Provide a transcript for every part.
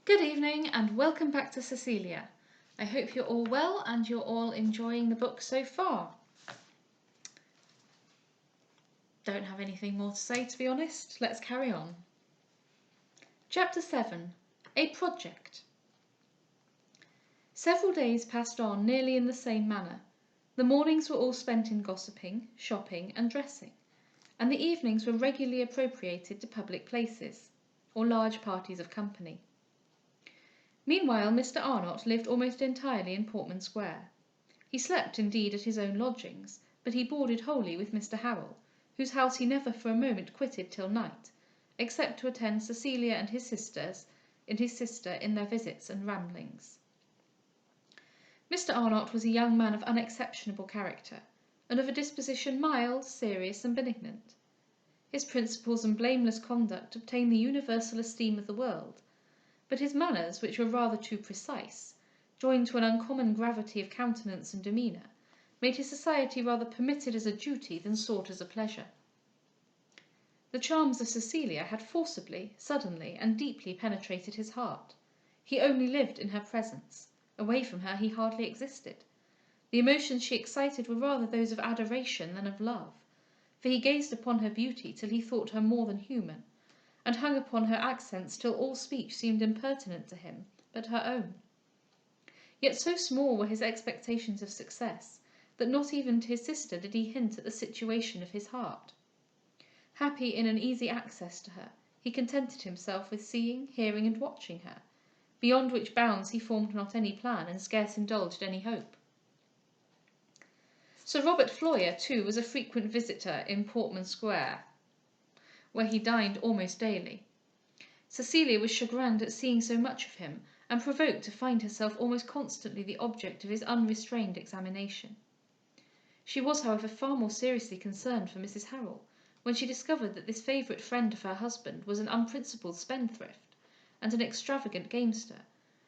Good evening and welcome back to Cecilia. I hope you're all well and you're all enjoying the book so far. Don't have anything more to say, to be honest. Let's carry on. Chapter 7. A Project. Several days passed on nearly in the same manner. The mornings were all spent in gossiping, shopping and dressing, and the evenings were regularly appropriated to public places, or large parties of company. Meanwhile, Mr. Arnott lived almost entirely in Portman Square. He slept, indeed, at his own lodgings, but he boarded wholly with Mr. Harrel, whose house he never for a moment quitted till night, except to attend Cecilia and his sister in their visits and ramblings. Mr. Arnott was a young man of unexceptionable character, and of a disposition mild, serious, and benignant. His principles and blameless conduct obtained the universal esteem of the world, but his manners, which were rather too precise, joined to an uncommon gravity of countenance and demeanour, made his society rather permitted as a duty than sought as a pleasure. The charms of Cecilia had forcibly, suddenly, and deeply penetrated his heart. He only lived in her presence. Away from her he hardly existed. The emotions she excited were rather those of adoration than of love, for he gazed upon her beauty till he thought her more than human, and hung upon her accents till all speech seemed impertinent to him but her own. Yet so small were his expectations of success, that not even to his sister did he hint at the situation of his heart. Happy in an easy access to her, he contented himself with seeing, hearing, and watching her, beyond which bounds he formed not any plan, and scarce indulged any hope. Sir Robert Floyer, too, was a frequent visitor in Portman Square, where he dined almost daily. Cecilia was chagrined at seeing so much of him, and provoked to find herself almost constantly the object of his unrestrained examination. She was, however, far more seriously concerned for Mrs. Harrel, when she discovered that this favourite friend of her husband was an unprincipled spendthrift, and an extravagant gamester,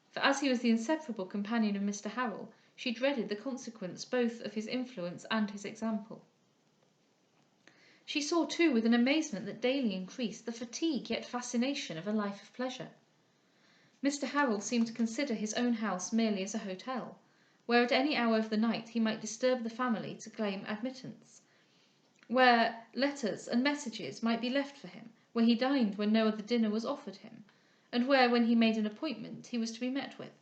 for as he was the inseparable companion of Mr. Harrel, she dreaded the consequence both of his influence and his example. She saw, too, with an amazement that daily increased, the fatigue yet fascination of a life of pleasure. Mr. Harrel seemed to consider his own house merely as a hotel, where at any hour of the night he might disturb the family to claim admittance, where letters and messages might be left for him, where he dined when no other dinner was offered him, and where, when he made an appointment, he was to be met with.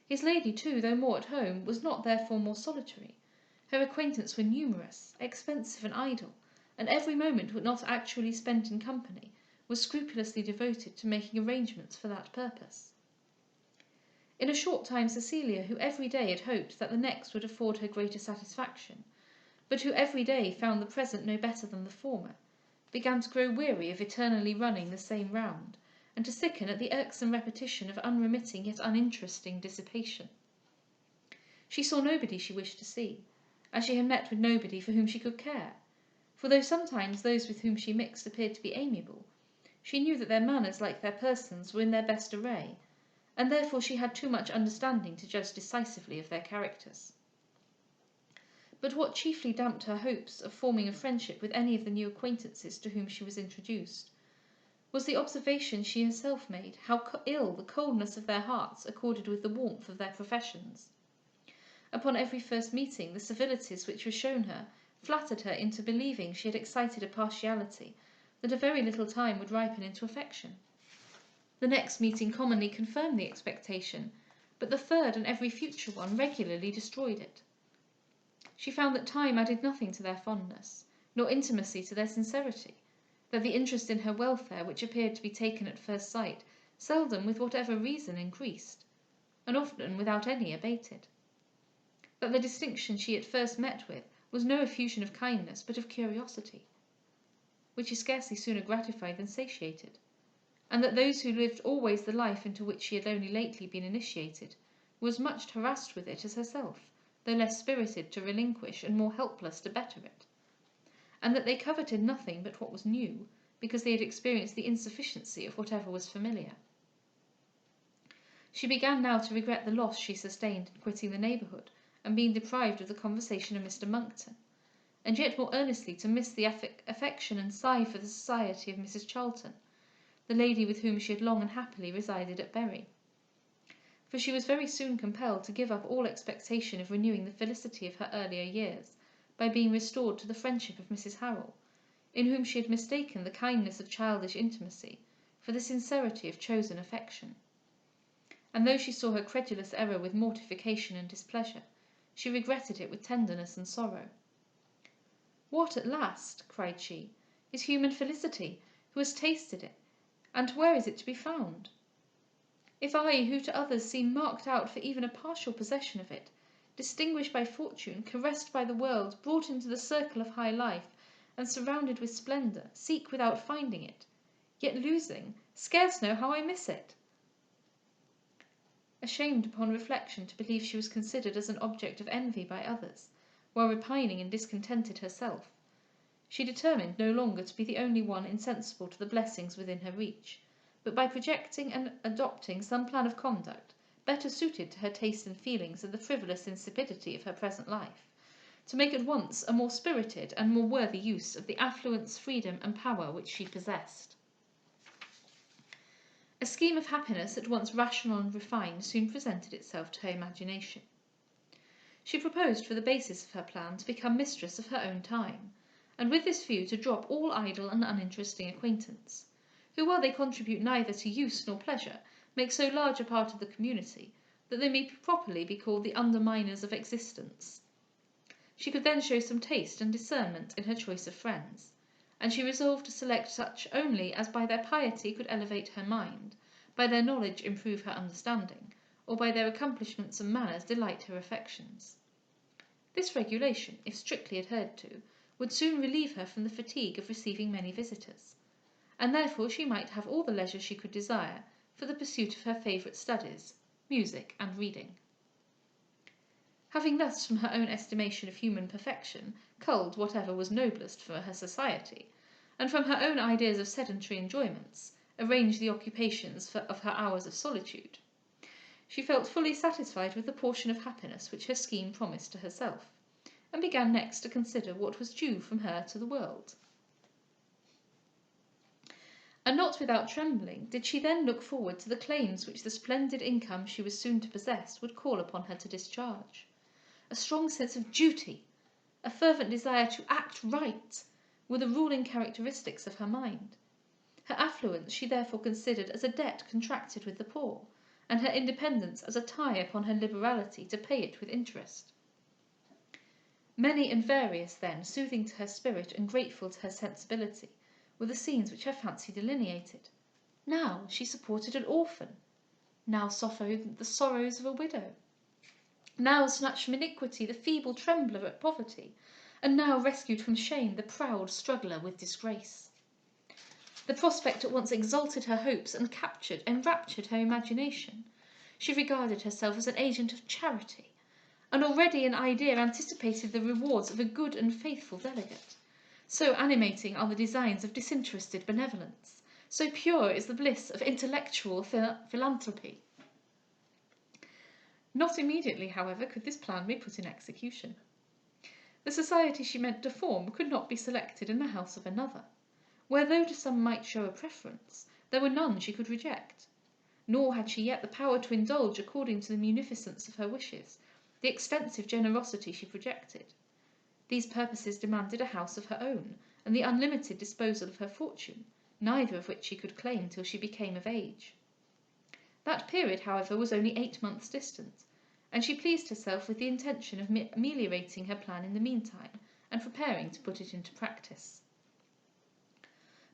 His lady, too, though more at home, was not therefore more solitary. Her acquaintance were numerous, expensive, and idle, and every moment not actually spent in company was scrupulously devoted to making arrangements for that purpose. In a short time Cecilia, who every day had hoped that the next would afford her greater satisfaction, but who every day found the present no better than the former, began to grow weary of eternally running the same round, and to sicken at the irksome repetition of unremitting yet uninteresting dissipation. She saw nobody she wished to see, as she had met with nobody for whom she could care, for though sometimes those with whom she mixed appeared to be amiable, she knew that their manners, like their persons, were in their best array, and therefore she had too much understanding to judge decisively of their characters. But what chiefly damped her hopes of forming a friendship with any of the new acquaintances to whom she was introduced, was the observation she herself made, how ill the coldness of their hearts accorded with the warmth of their professions. Upon every first meeting, the civilities which were shown her flattered her into believing she had excited a partiality that a very little time would ripen into affection. The next meeting commonly confirmed the expectation, but the third and every future one regularly destroyed it. She found that time added nothing to their fondness, nor intimacy to their sincerity, that the interest in her welfare, which appeared to be taken at first sight, seldom with whatever reason increased, and often without any abated, that the distinction she at first met with was no effusion of kindness, but of curiosity, which is scarcely sooner gratified than satiated, and that those who lived always the life into which she had only lately been initiated were as much harassed with it as herself, though less spirited to relinquish and more helpless to better it, and that they coveted nothing but what was new, because they had experienced the insufficiency of whatever was familiar. She began now to regret the loss she sustained in quitting the neighbourhood and being deprived of the conversation of Mr. Monckton, and yet more earnestly to miss the affection and sigh for the society of Mrs. Charlton, the lady with whom she had long and happily resided at Bury. For she was very soon compelled to give up all expectation of renewing the felicity of her earlier years, by being restored to the friendship of Mrs Harrel, in whom she had mistaken the kindness of childish intimacy for the sincerity of chosen affection. And though she saw her credulous error with mortification and displeasure, she regretted it with tenderness and sorrow. "What, at last," cried she, "is human felicity? Who has tasted it, and where is it to be found? If I, who to others seem marked out for even a partial possession of it, distinguished by fortune, caressed by the world, brought into the circle of high life, and surrounded with splendour, seek without finding it, yet losing, scarce know how I miss it." Ashamed upon reflection to believe she was considered as an object of envy by others, while repining and discontented herself, she determined no longer to be the only one insensible to the blessings within her reach, but by projecting and adopting some plan of conduct better suited to her taste and feelings than the frivolous insipidity of her present life, to make at once a more spirited and more worthy use of the affluence, freedom, and power which she possessed. A scheme of happiness at once rational and refined soon presented itself to her imagination. She proposed for the basis of her plan to become mistress of her own time, and with this view to drop all idle and uninteresting acquaintance, who, while they contribute neither to use nor pleasure, make so large a part of the community that they may properly be called the underminers of existence. She could then show some taste and discernment in her choice of friends, and she resolved to select such only as by their piety could elevate her mind, by their knowledge improve her understanding, or by their accomplishments and manners delight her affections. This regulation, if strictly adhered to, would soon relieve her from the fatigue of receiving many visitors, and therefore she might have all the leisure she could desire for the pursuit of her favourite studies, music and reading. Having thus, from her own estimation of human perfection, culled whatever was noblest for her society, and from her own ideas of sedentary enjoyments, arranged the occupations of her hours of solitude, she felt fully satisfied with the portion of happiness which her scheme promised to herself, and began next to consider what was due from her to the world. And not without trembling did she then look forward to the claims which the splendid income she was soon to possess would call upon her to discharge. A strong sense of duty, a fervent desire to act right, were the ruling characteristics of her mind. Her affluence she therefore considered as a debt contracted with the poor, and her independence as a tie upon her liberality to pay it with interest. Many and various, then, soothing to her spirit and grateful to her sensibility, were the scenes which her fancy delineated. Now she supported an orphan, now suffered the sorrows of a widow, now snatched from iniquity the feeble trembler at poverty, and now rescued from shame the proud struggler with disgrace. The prospect at once exalted her hopes and enraptured her imagination. She regarded herself as an agent of charity, and already an idea anticipated the rewards of a good and faithful delegate. So animating are the designs of disinterested benevolence, so pure is the bliss of intellectual philanthropy. Not immediately, however, could this plan be put in execution. The society she meant to form could not be selected in the house of another, where though to some might show a preference, there were none she could reject, nor had she yet the power to indulge according to the munificence of her wishes, the extensive generosity she projected. These purposes demanded a house of her own, and the unlimited disposal of her fortune, neither of which she could claim till she became of age. That period, however, was only 8 months distant, and she pleased herself with the intention of ameliorating her plan in the meantime, and preparing to put it into practice.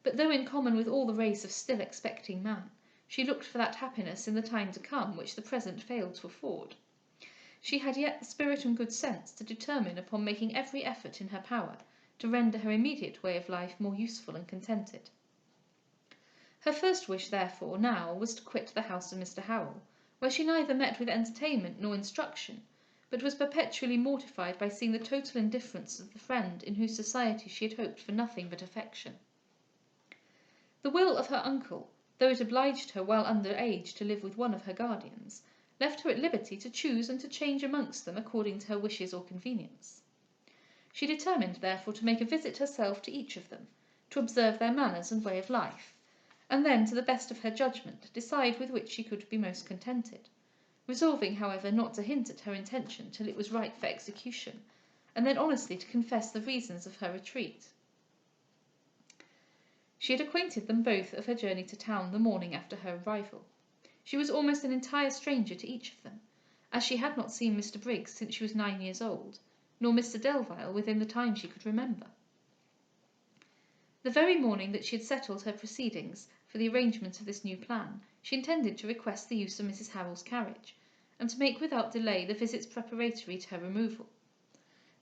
But though in common with all the race of still expecting man, she looked for that happiness in the time to come which the present failed to afford, she had yet the spirit and good sense to determine upon making every effort in her power to render her immediate way of life more useful and contented. Her first wish, therefore, now was to quit the house of Mr Harrel, where she neither met with entertainment nor instruction, but was perpetually mortified by seeing the total indifference of the friend in whose society she had hoped for nothing but affection. The will of her uncle, though it obliged her while under age to live with one of her guardians, left her at liberty to choose and to change amongst them according to her wishes or convenience. She determined, therefore, to make a visit herself to each of them, to observe their manners and way of life, and then, to the best of her judgment, decide with which she could be most contented, resolving, however, not to hint at her intention till it was ripe for execution, and then honestly to confess the reasons of her retreat. She had acquainted them both of her journey to town the morning after her arrival. She was almost an entire stranger to each of them, as she had not seen Mr. Briggs since she was 9 years old, nor Mr. Delvile within the time she could remember. The very morning that she had settled her proceedings for the arrangement of this new plan, she intended to request the use of Mrs. Harrel's carriage, and to make without delay the visits preparatory to her removal.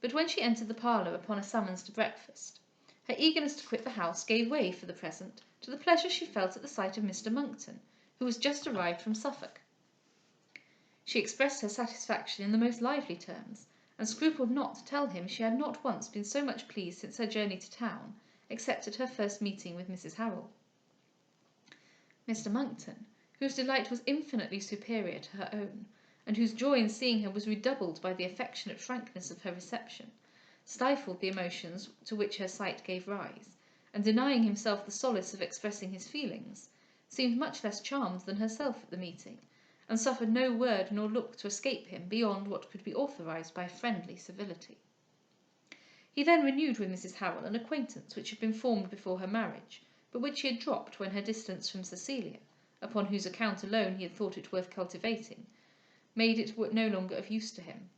But when she entered the parlour upon a summons to breakfast, her eagerness to quit the house gave way for the present to the pleasure she felt at the sight of Mr. Monckton, who was just arrived from Suffolk. She expressed her satisfaction in the most lively terms, and scrupled not to tell him she had not once been so much pleased since her journey to town, except at her first meeting with Mrs. Harrel. Mr. Monckton, whose delight was infinitely superior to her own, and whose joy in seeing her was redoubled by the affectionate frankness of her reception, stifled the emotions to which her sight gave rise, and denying himself the solace of expressing his feelings, seemed much less charmed than herself at the meeting, and suffered no word nor look to escape him beyond what could be authorized by friendly civility. He then renewed with Mrs. Harrel an acquaintance which had been formed before her marriage, but which he had dropped when her distance from Cecilia, upon whose account alone he had thought it worth cultivating, made it no longer of use to him.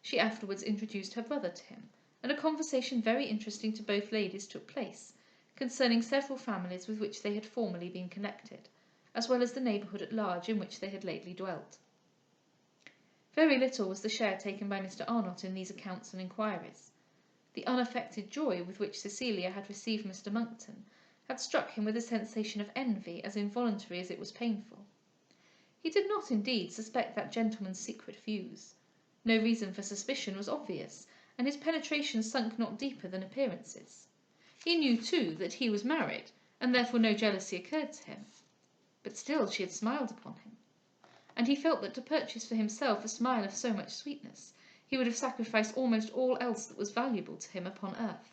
She afterwards introduced her brother to him, and a conversation very interesting to both ladies took place, concerning several families with which they had formerly been connected, as well as the neighbourhood at large in which they had lately dwelt. Very little was the share taken by Mr. Arnott in these accounts and inquiries. The unaffected joy with which Cecilia had received Mr. Monckton had struck him with a sensation of envy as involuntary as it was painful. He did not, indeed, suspect that gentleman's secret views. No reason for suspicion was obvious, and his penetration sunk not deeper than appearances. He knew, too, that he was married, and therefore no jealousy occurred to him. But still she had smiled upon him, and he felt that to purchase for himself a smile of so much sweetness, he would have sacrificed almost all else that was valuable to him upon earth.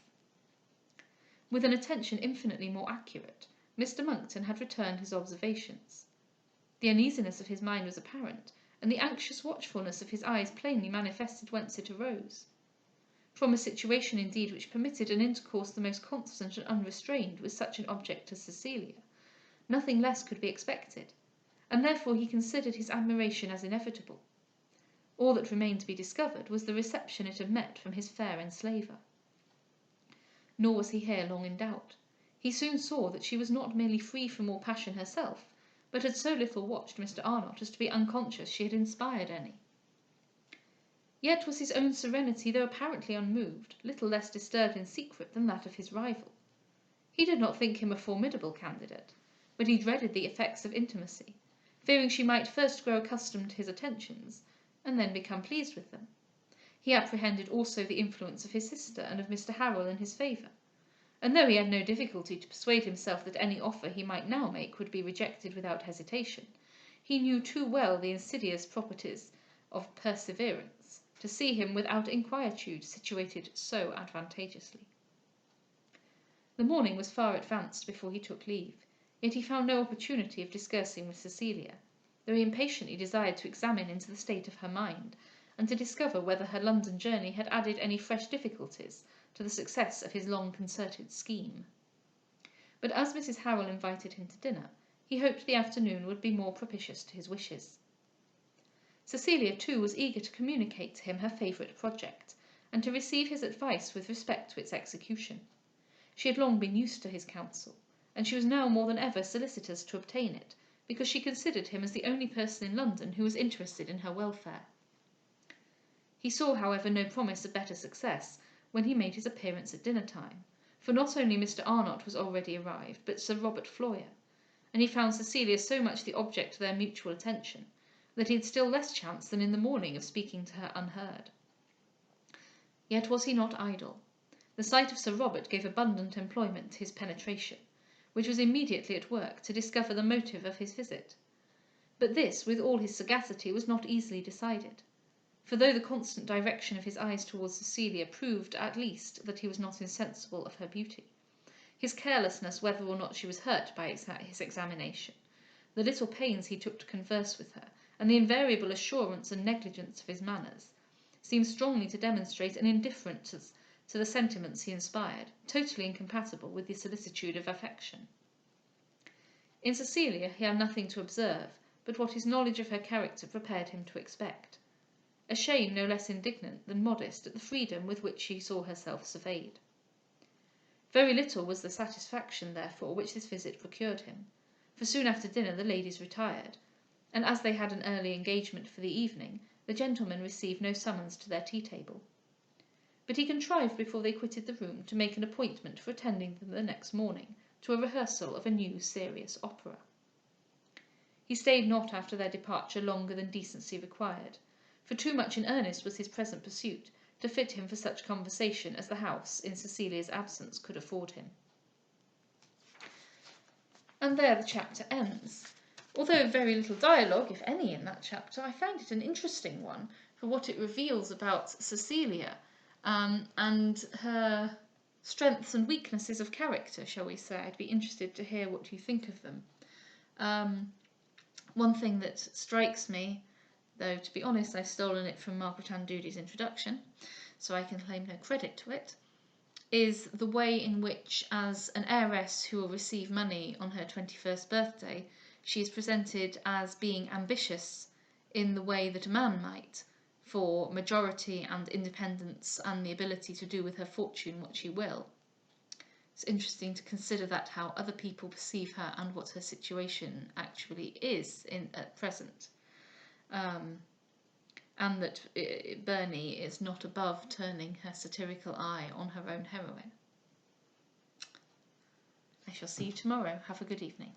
With an attention infinitely more accurate, Mr. Monckton had returned his observations. The uneasiness of his mind was apparent, and the anxious watchfulness of his eyes plainly manifested whence it arose. From a situation, indeed, which permitted an intercourse the most constant and unrestrained with such an object as Cecilia, nothing less could be expected, and therefore he considered his admiration as inevitable. All that remained to be discovered was the reception it had met from his fair enslaver. Nor was he here long in doubt. He soon saw that she was not merely free from all passion herself, but had so little watched Mr. Arnott as to be unconscious she had inspired any. Yet was his own serenity, though apparently unmoved, little less disturbed in secret than that of his rival. He did not think him a formidable candidate, but he dreaded the effects of intimacy, fearing she might first grow accustomed to his attentions, and then become pleased with them. He apprehended also the influence of his sister and of Mr. Harrel in his favour, and though he had no difficulty to persuade himself that any offer he might now make would be rejected without hesitation, he knew too well the insidious properties of perseverance to see him without inquietude situated so advantageously. The morning was far advanced before he took leave, yet he found no opportunity of discoursing with Cecilia, though he impatiently desired to examine into the state of her mind, and to discover whether her London journey had added any fresh difficulties to the success of his long concerted scheme. But as Mrs. Harrel invited him to dinner, he hoped the afternoon would be more propitious to his wishes. Cecilia, too, was eager to communicate to him her favourite project, and to receive his advice with respect to its execution. She had long been used to his counsel, and she was now more than ever solicitous to obtain it, because she considered him as the only person in London who was interested in her welfare. He saw, however, no promise of better success when he made his appearance at dinner time, for not only Mr. Arnott was already arrived, but Sir Robert Floyer, and he found Cecilia so much the object of their mutual attention, that he had still less chance than in the morning of speaking to her unheard. Yet was he not idle. The sight of Sir Robert gave abundant employment to his penetration, which was immediately at work to discover the motive of his visit. But this, with all his sagacity, was not easily decided, for though the constant direction of his eyes towards Cecilia proved at least that he was not insensible of her beauty, his carelessness whether or not she was hurt by his examination, the little pains he took to converse with her, and the invariable assurance and negligence of his manners, seemed strongly to demonstrate an indifference to the sentiments he inspired, totally incompatible with the solicitude of affection. In Cecilia he had nothing to observe but what his knowledge of her character prepared him to expect, a shame no less indignant than modest at the freedom with which she saw herself surveyed. Very little was the satisfaction, therefore, which this visit procured him, for soon after dinner the ladies retired, and as they had an early engagement for the evening, the gentlemen received no summons to their tea-table. But he contrived before they quitted the room to make an appointment for attending them the next morning to a rehearsal of a new serious opera. He stayed not after their departure longer than decency required, for too much in earnest was his present pursuit to fit him for such conversation as the house, in Cecilia's absence, could afford him. And there the chapter ends. Although very little dialogue, if any, in that chapter, I found it an interesting one for what it reveals about Cecilia and her strengths and weaknesses of character, shall we say. I'd be interested to hear what you think of them. One thing that strikes me, though to be honest I've stolen it from Margaret Ann Doody's introduction, so I can claim no credit to it, is the way in which, as an heiress who will receive money on her 21st birthday, she is presented as being ambitious in the way that a man might, for majority and independence and the ability to do with her fortune what she will. It's interesting to consider that, how other people perceive her and what her situation actually is at present. And that Burney is not above turning her satirical eye on her own heroine. I shall see you tomorrow. Have a good evening.